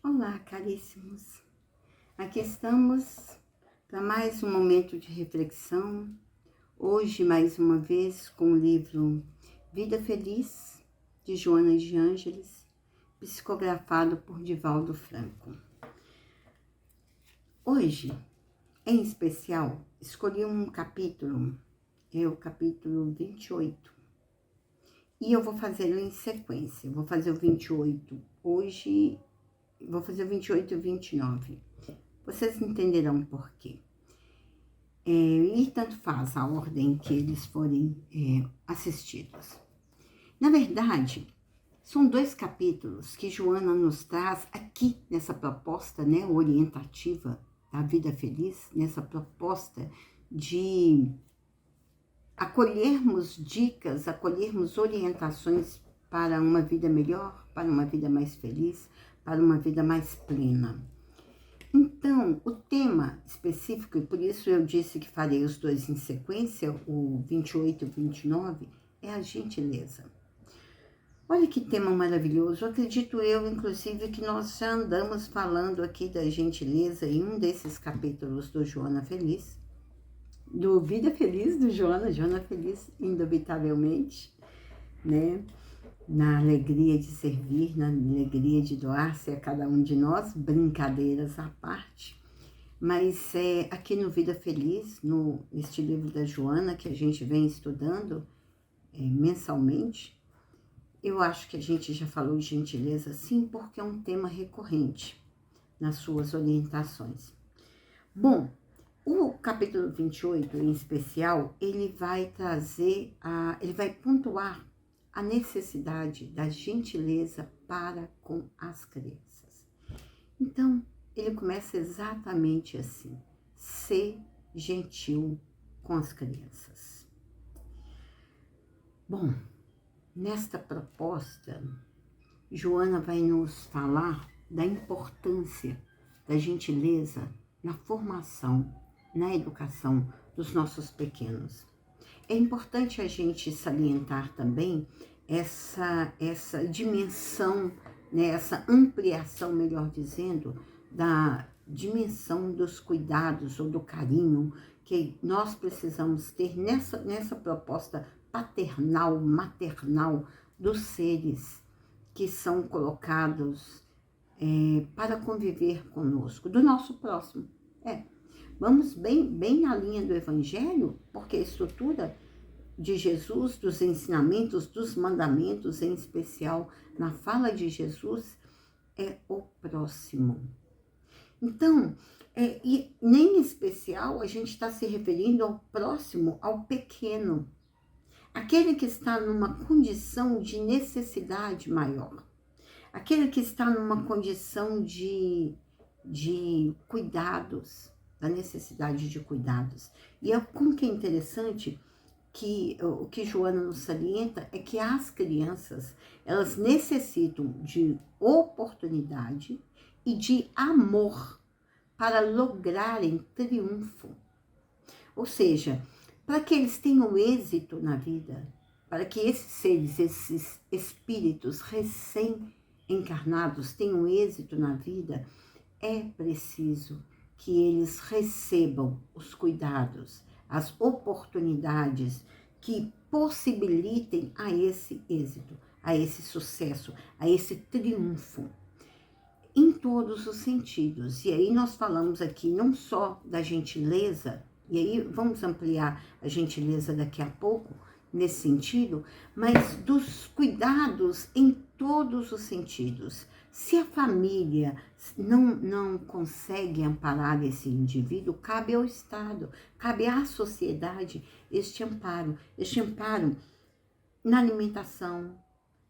Olá, caríssimos. Aqui estamos para mais um momento de reflexão. Hoje, mais uma vez, com o livro Vida Feliz, de Joana de Ângeles, psicografado por Divaldo Franco. Hoje, em especial, escolhi um capítulo, é o capítulo 28. E eu vou fazê-lo em sequência. Eu vou fazer o 28 hoje, vou fazer o 28 e o 29. Vocês entenderão por quê. E tanto faz a ordem que eles forem assistidos. Na verdade, são dois capítulos que Joana nos traz aqui nessa proposta, né, orientativa da vida feliz, nessa proposta de acolhermos dicas, acolhermos orientações para uma vida melhor, para uma vida mais feliz, para uma vida mais plena. Então, o tema específico, e por isso eu disse que farei os dois em sequência, o 28 e o 29, é a gentileza. Olha que tema maravilhoso. Acredito eu, inclusive, que nós já andamos falando aqui da gentileza em um desses capítulos do Joana Feliz, do Vida Feliz do Joana Feliz, indubitavelmente, né? Na alegria de servir, na alegria de doar-se a cada um de nós, brincadeiras à parte. Mas aqui no Vida Feliz, neste livro da Joana, que a gente vem estudando mensalmente, eu acho que a gente já falou de gentileza sim, porque é um tema recorrente nas suas orientações. Bom, o capítulo 28, em especial, ele vai ele vai pontuar a necessidade da gentileza para com as crianças. Então, ele começa exatamente assim: ser gentil com as crianças. Bom, nesta proposta, Joana vai nos falar da importância da gentileza na formação, na educação dos nossos pequenos. É importante a gente salientar também essa dimensão, né, essa ampliação, melhor dizendo, da dimensão dos cuidados ou do carinho que nós precisamos ter nessa proposta paternal, maternal dos seres que são colocados para conviver conosco, do nosso próximo. Vamos bem na linha do Evangelho, porque a estrutura de Jesus, dos ensinamentos, dos mandamentos, em especial na fala de Jesus, é o próximo. Então, e nem em especial a gente está se referindo ao próximo, ao pequeno, aquele que está numa condição de necessidade maior, aquele que está numa condição de cuidados, da necessidade de cuidados. E como que é interessante que o que Joana nos salienta é que as crianças, elas necessitam de oportunidade e de amor para lograrem triunfo. Ou seja, para que eles tenham êxito na vida, para que esses seres, esses espíritos recém-encarnados tenham êxito na vida, é preciso que eles recebam os cuidados, as oportunidades que possibilitem a esse êxito, a esse sucesso, a esse triunfo, em todos os sentidos. E aí nós falamos aqui não só da gentileza, e aí vamos ampliar a gentileza daqui a pouco, nesse sentido, mas dos cuidados em todos os sentidos. Se a família não consegue amparar esse indivíduo, cabe ao Estado, cabe à sociedade este amparo na alimentação,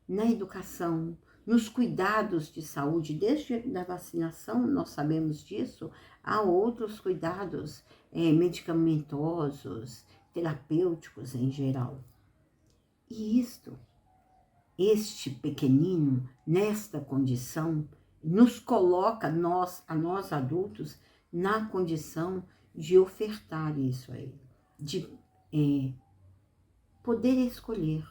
na educação, nos cuidados de saúde, desde a vacinação, nós sabemos disso, há outros cuidados medicamentosos, terapêuticos em geral. E este pequenino, nesta condição, nos coloca, a nós adultos, na condição de ofertar isso a ele, de poder escolher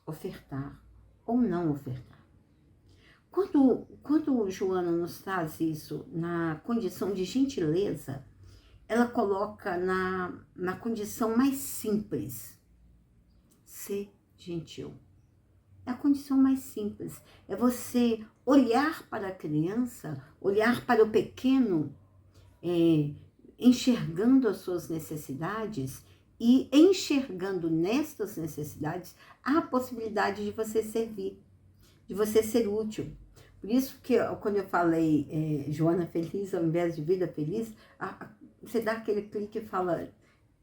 ofertar ou não ofertar. Quando Joana nos traz isso na condição de gentileza, ela coloca na condição mais simples, ser gentil. É a condição mais simples, é você olhar para a criança, olhar para o pequeno, enxergando as suas necessidades e enxergando nestas necessidades a possibilidade de você servir, de você ser útil. Por isso que quando eu falei Joana feliz ao invés de vida feliz, você dá aquele clique e fala,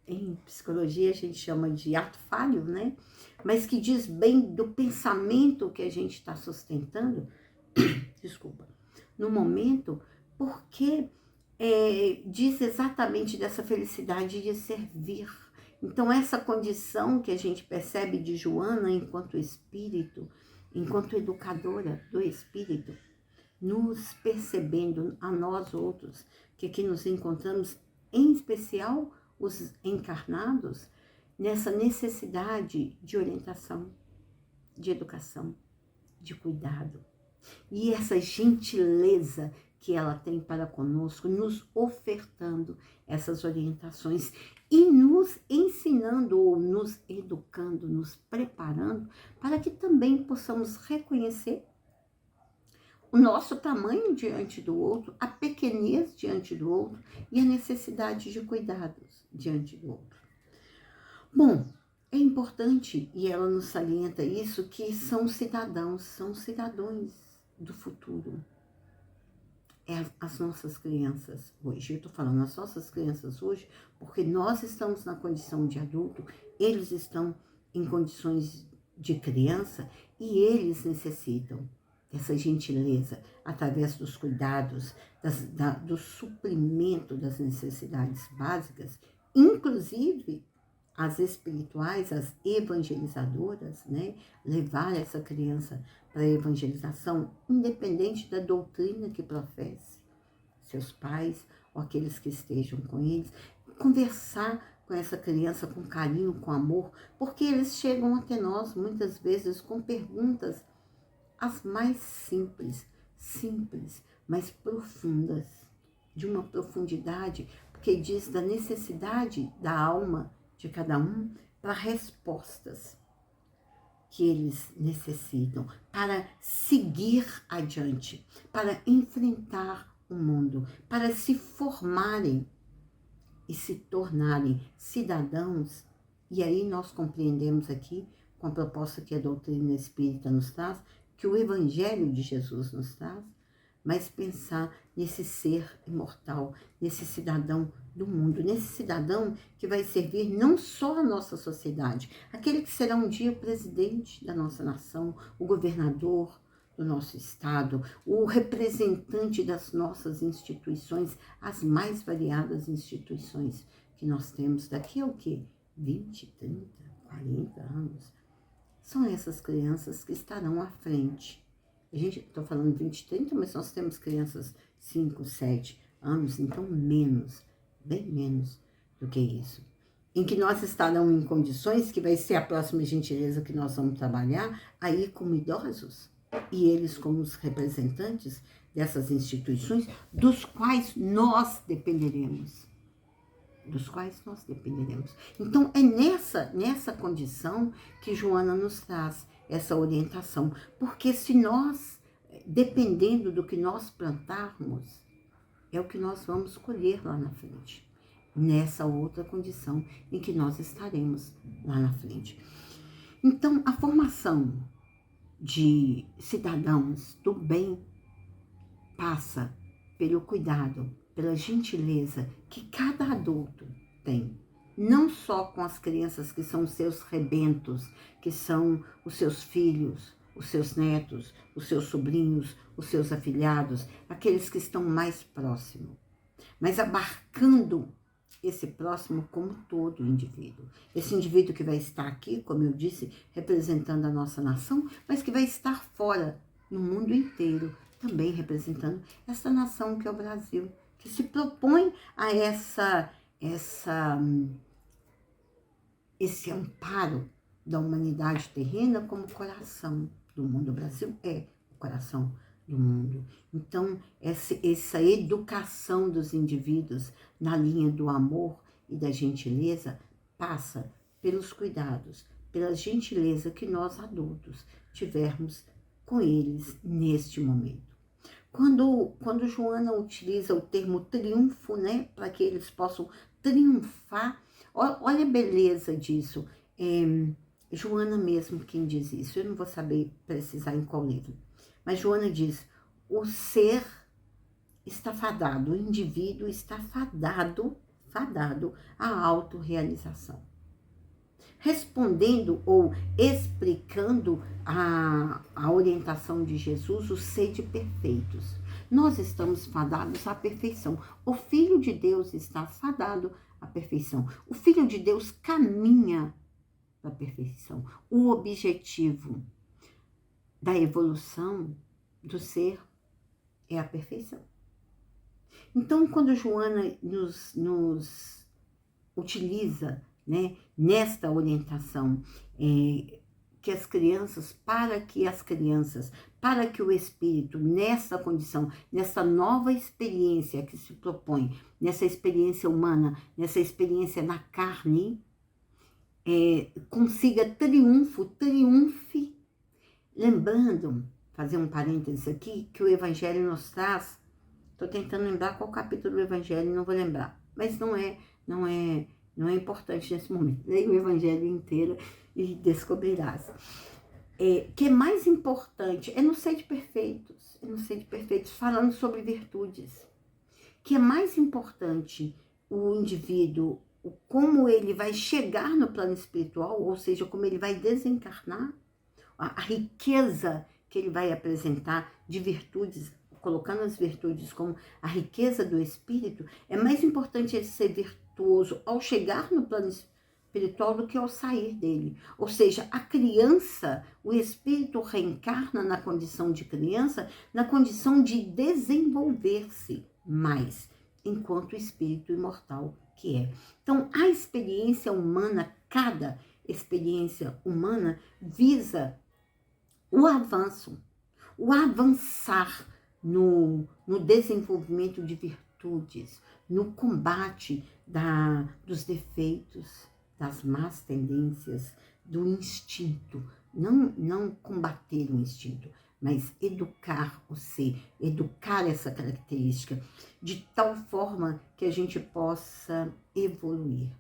em psicologia a gente chama de ato falho, né? Mas que diz bem do pensamento que a gente está sustentando, desculpa, no momento, porque diz exatamente dessa felicidade de servir. Então essa condição que a gente percebe de Joana enquanto espírito, enquanto educadora do espírito, nos percebendo a nós outros, que aqui nos encontramos, em especial os encarnados, nessa necessidade de orientação, de educação, de cuidado. E essa gentileza que ela tem para conosco, nos ofertando essas orientações e nos ensinando ou nos educando, nos preparando para que também possamos reconhecer o nosso tamanho diante do outro, a pequenez diante do outro e a necessidade de cuidados diante do outro. Bom, é importante, e ela nos salienta isso, que são cidadãos, são cidadãos do futuro. As nossas crianças hoje, eu estou falando as nossas crianças hoje, porque nós estamos na condição de adulto, eles estão em condições de criança e eles necessitam dessa gentileza através dos cuidados, do suprimento das necessidades básicas, inclusive as espirituais, as evangelizadoras, né? Levar essa criança para a evangelização, independente da doutrina que professe, seus pais ou aqueles que estejam com eles, conversar com essa criança com carinho, com amor, porque eles chegam até nós muitas vezes com perguntas as mais simples, mas profundas, de uma profundidade, porque diz da necessidade da alma de cada um para respostas que eles necessitam para seguir adiante, para enfrentar o mundo, para se formarem e se tornarem cidadãos. E aí nós compreendemos aqui, com a proposta que a doutrina espírita nos traz, que o Evangelho de Jesus nos traz, mas pensar nesse ser imortal, nesse cidadão do mundo, nesse cidadão que vai servir não só a nossa sociedade, aquele que será um dia o presidente da nossa nação, o governador do nosso estado, o representante das nossas instituições, as mais variadas instituições que nós temos daqui a 20, 30, 40 anos. São essas crianças que estarão à frente. A gente, estou falando 20, 30, mas nós temos crianças 5, 7 anos, então menos, bem menos do que isso. Em que nós estarão em condições, que vai ser a próxima gentileza que nós vamos trabalhar, aí como idosos, e eles como os representantes dessas instituições, dos quais nós dependeremos. Então, é nessa condição que Joana nos traz essa orientação. Porque se nós, dependendo do que nós plantarmos, é o que nós vamos colher lá na frente. Nessa outra condição em que nós estaremos lá na frente. Então, a formação de cidadãos do bem passa pelo cuidado, pela gentileza que cada adulto tem, não só com as crianças que são os seus rebentos, que são os seus filhos, os seus netos, os seus sobrinhos, os seus afilhados, aqueles que estão mais próximos, mas abarcando esse próximo como todo o indivíduo. Esse indivíduo que vai estar aqui, como eu disse, representando a nossa nação, mas que vai estar fora, no mundo inteiro, também representando essa nação que é o Brasil, que se propõe a esse amparo da humanidade terrena como coração do mundo. O Brasil é o coração do mundo. Então, essa educação dos indivíduos na linha do amor e da gentileza passa pelos cuidados, pela gentileza que nós adultos tivermos com eles neste momento. Quando Joana utiliza o termo triunfo, né, para que eles possam triunfar, olha a beleza disso. Joana mesmo quem diz isso, eu não vou saber precisar em qual livro, mas Joana diz, o ser está fadado, o indivíduo está fadado à autorrealização. Respondendo ou explicando a orientação de Jesus, o sede perfeitos. Nós estamos fadados à perfeição. O Filho de Deus está fadado à perfeição. O Filho de Deus caminha para a perfeição. O objetivo da evolução do ser é a perfeição. Então, quando Joana nos utiliza, né, nesta orientação, para que o espírito, nessa condição, nessa nova experiência que se propõe, nessa experiência humana, nessa experiência na carne, consiga triunfe, lembrando, fazer um parênteses aqui, que o Evangelho nos traz, estou tentando lembrar qual capítulo do Evangelho, não vou lembrar, mas não é importante nesse momento. Leia o Evangelho inteiro e descobrirás. Que é mais importante, é no Sede Perfeitos, falando sobre virtudes. Que é mais importante o indivíduo, como ele vai chegar no plano espiritual, ou seja, como ele vai desencarnar, a riqueza que ele vai apresentar de virtudes, colocando as virtudes como a riqueza do espírito, é mais importante ele ser virtuoso ao chegar no plano espiritual do que ao sair dele. Ou seja, a criança, o espírito reencarna na condição de criança, na condição de desenvolver-se mais, enquanto espírito imortal que é. Então, a experiência humana, cada experiência humana visa o avanço, o avançar no desenvolvimento de virtudes, no combate dos defeitos, das más tendências, do instinto. Não combater o instinto, mas educar o ser, educar essa característica, de tal forma que a gente possa evoluir,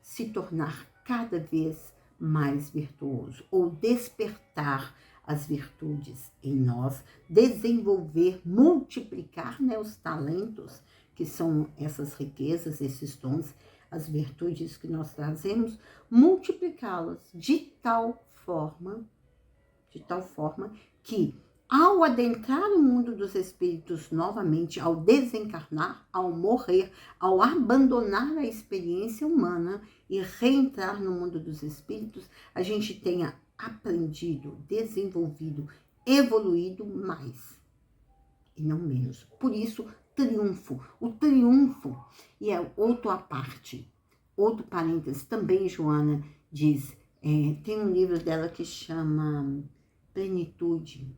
se tornar cada vez mais virtuoso, ou despertar as virtudes em nós, desenvolver, multiplicar, né, os talentos, que são essas riquezas, esses dons, as virtudes que nós trazemos, multiplicá-las de tal forma que, ao adentrar o mundo dos espíritos novamente, ao desencarnar, ao morrer, ao abandonar a experiência humana e reentrar no mundo dos espíritos, a gente tenha aprendido, desenvolvido, evoluído mais e não menos. Por isso, o triunfo, e é outra parte, outro parênteses, também Joana diz, tem um livro dela que chama Plenitude,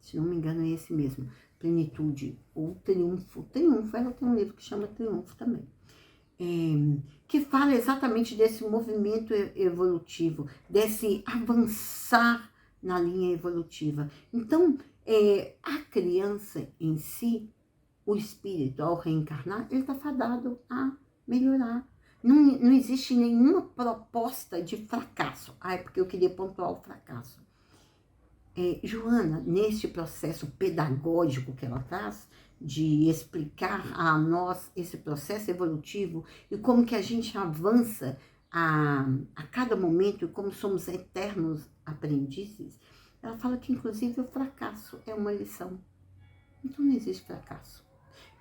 se não me engano é esse mesmo, Plenitude, ou Triunfo, ela tem um livro que chama Triunfo também, que fala exatamente desse movimento evolutivo, desse avançar na linha evolutiva. Então, a criança em si, o espírito, ao reencarnar, ele está fadado a melhorar. Não existe nenhuma proposta de fracasso. É porque eu queria pontuar o fracasso. Joana, neste processo pedagógico que ela traz, de explicar a nós esse processo evolutivo e como que a gente avança a cada momento e como somos eternos aprendizes, ela fala que inclusive o fracasso é uma lição. Então não existe fracasso.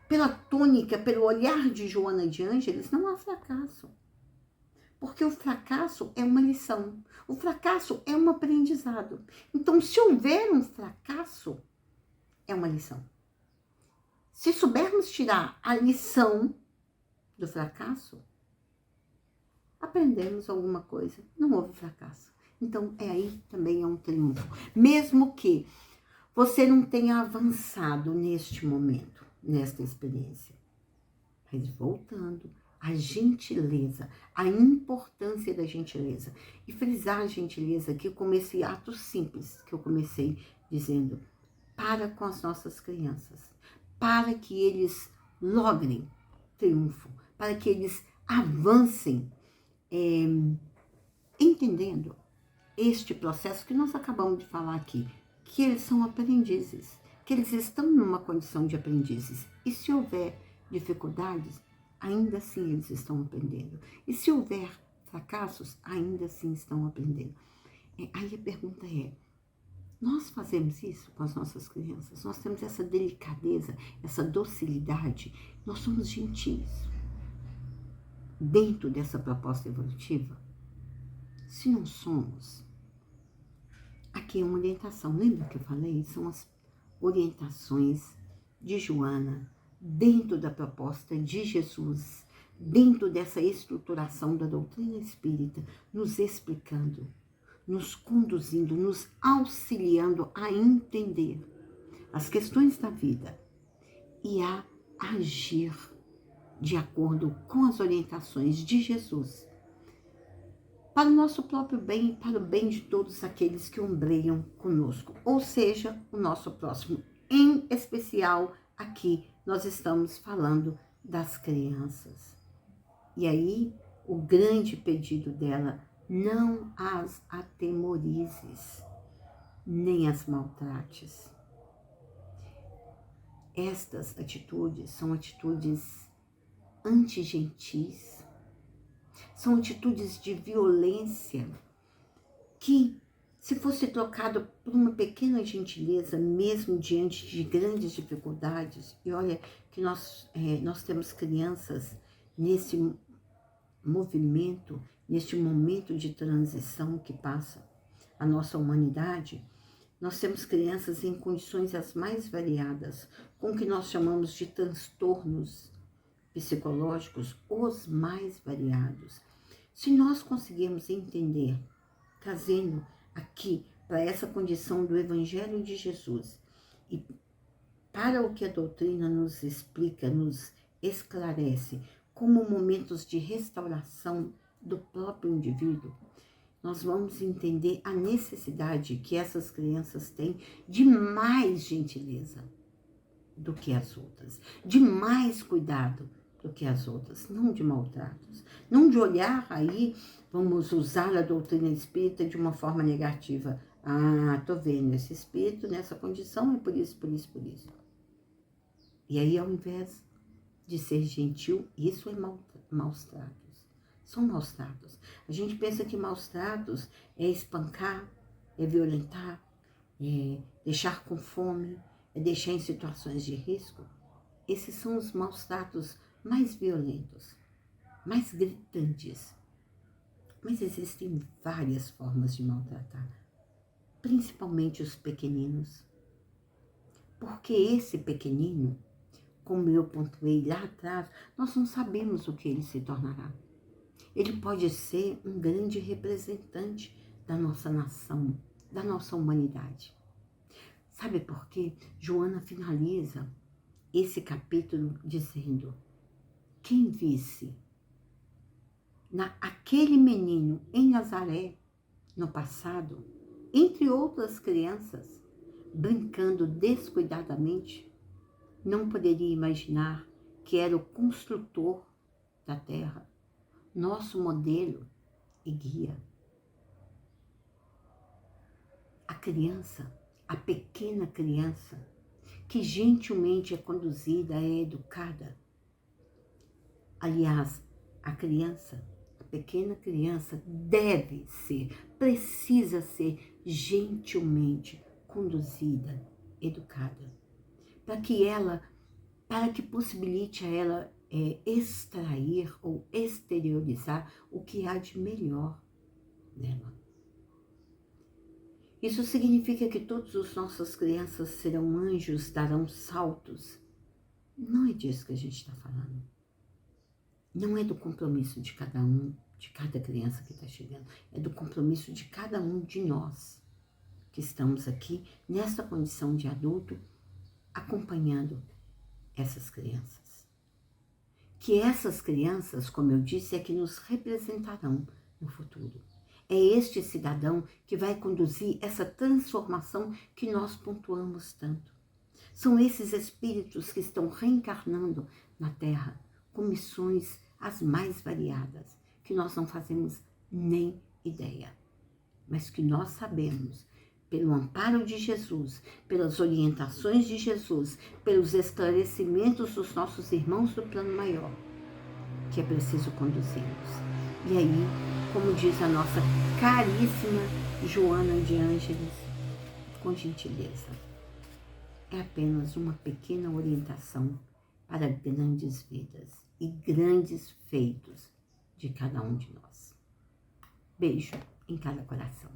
Pela tônica, pelo olhar de Joana de Ângeles, não há fracasso. Porque o fracasso é uma lição. O fracasso é um aprendizado. Então, se houver um fracasso, é uma lição. Se soubermos tirar a lição do fracasso, aprendemos alguma coisa. Não houve fracasso. Então, aí também é um triunfo. Mesmo que você não tenha avançado neste momento, nesta experiência. Mas voltando, a gentileza, a importância da gentileza. E frisar a gentileza aqui como esse ato simples que eu comecei dizendo, para com as nossas crianças, para que eles logrem triunfo, para que eles avancem, entendendo este processo que nós acabamos de falar aqui, que eles são aprendizes, que eles estão numa condição de aprendizes. E se houver dificuldades, ainda assim eles estão aprendendo. E se houver fracassos, ainda assim estão aprendendo. Aí a pergunta é, nós fazemos isso com as nossas crianças? Nós temos essa delicadeza, essa docilidade? Nós somos gentis dentro dessa proposta evolutiva? Se não somos, aqui é uma orientação. Lembra que eu falei? São as orientações de Joana dentro da proposta de Jesus, dentro dessa estruturação da doutrina espírita, nos explicando, nos conduzindo, nos auxiliando a entender as questões da vida e a agir de acordo com as orientações de Jesus, para o nosso próprio bem e para o bem de todos aqueles que ombreiam conosco, ou seja, o nosso próximo. Em especial, aqui nós estamos falando das crianças. E aí, o grande pedido dela, não as atemorizes, nem as maltrates. Estas atitudes são atitudes antigentis, são atitudes de violência que, se fosse trocado por uma pequena gentileza, mesmo diante de grandes dificuldades, e olha que nós temos crianças nesse movimento, neste momento de transição que passa a nossa humanidade, nós temos crianças em condições as mais variadas, com o que nós chamamos de transtornos psicológicos, os mais variados. Se nós conseguirmos entender, trazendo aqui para essa condição do Evangelho de Jesus e para o que a doutrina nos explica, nos esclarece, como momentos de restauração do próprio indivíduo, nós vamos entender a necessidade que essas crianças têm de mais gentileza do que as outras, de mais cuidado do que as outras, não de maltratos, não de olhar aí, vamos usar a doutrina espírita de uma forma negativa. Ah, tô vendo esse espírito nessa condição e por isso, por isso, por isso. E aí, ao invés de ser gentil, isso é maus tratos. São maus tratos. A gente pensa que maus tratos é espancar, é violentar, é deixar com fome, é deixar em situações de risco. Esses são os maus tratos mais violentos, mais gritantes. Mas existem várias formas de maltratar, principalmente os pequeninos. Porque esse pequenino, como eu pontuei lá atrás, nós não sabemos o que ele se tornará. Ele pode ser um grande representante da nossa nação, da nossa humanidade. Sabe por quê? Joana finaliza esse capítulo dizendo: quem visse aquele menino em Nazaré, no passado, entre outras crianças, brincando descuidadamente, não poderia imaginar que era o construtor da terra, nosso modelo e guia. A criança, a pequena criança, que gentilmente é conduzida, é educada. Aliás, a criança, a pequena criança deve ser, precisa ser gentilmente conduzida, educada, para que possibilite a ela extrair ou exteriorizar o que há de melhor nela. Isso significa que todas as nossas crianças serão anjos, darão saltos. Não é disso que a gente está falando. Não é do compromisso de cada um, de cada criança que está chegando. É do compromisso de cada um de nós, que estamos aqui nessa condição de adulto, acompanhando essas crianças. Que essas crianças, como eu disse, é que nos representarão no futuro. É este cidadão que vai conduzir essa transformação que nós pontuamos tanto. São esses espíritos que estão reencarnando na Terra com missões as mais variadas, que nós não fazemos nem ideia, mas que nós sabemos, pelo amparo de Jesus, pelas orientações de Jesus, pelos esclarecimentos dos nossos irmãos do plano maior, que é preciso conduzi-los. E aí, como diz a nossa caríssima Joana de Ângeles, com gentileza, é apenas uma pequena orientação para grandes vidas e grandes feitos de cada um de nós. Beijo em cada coração.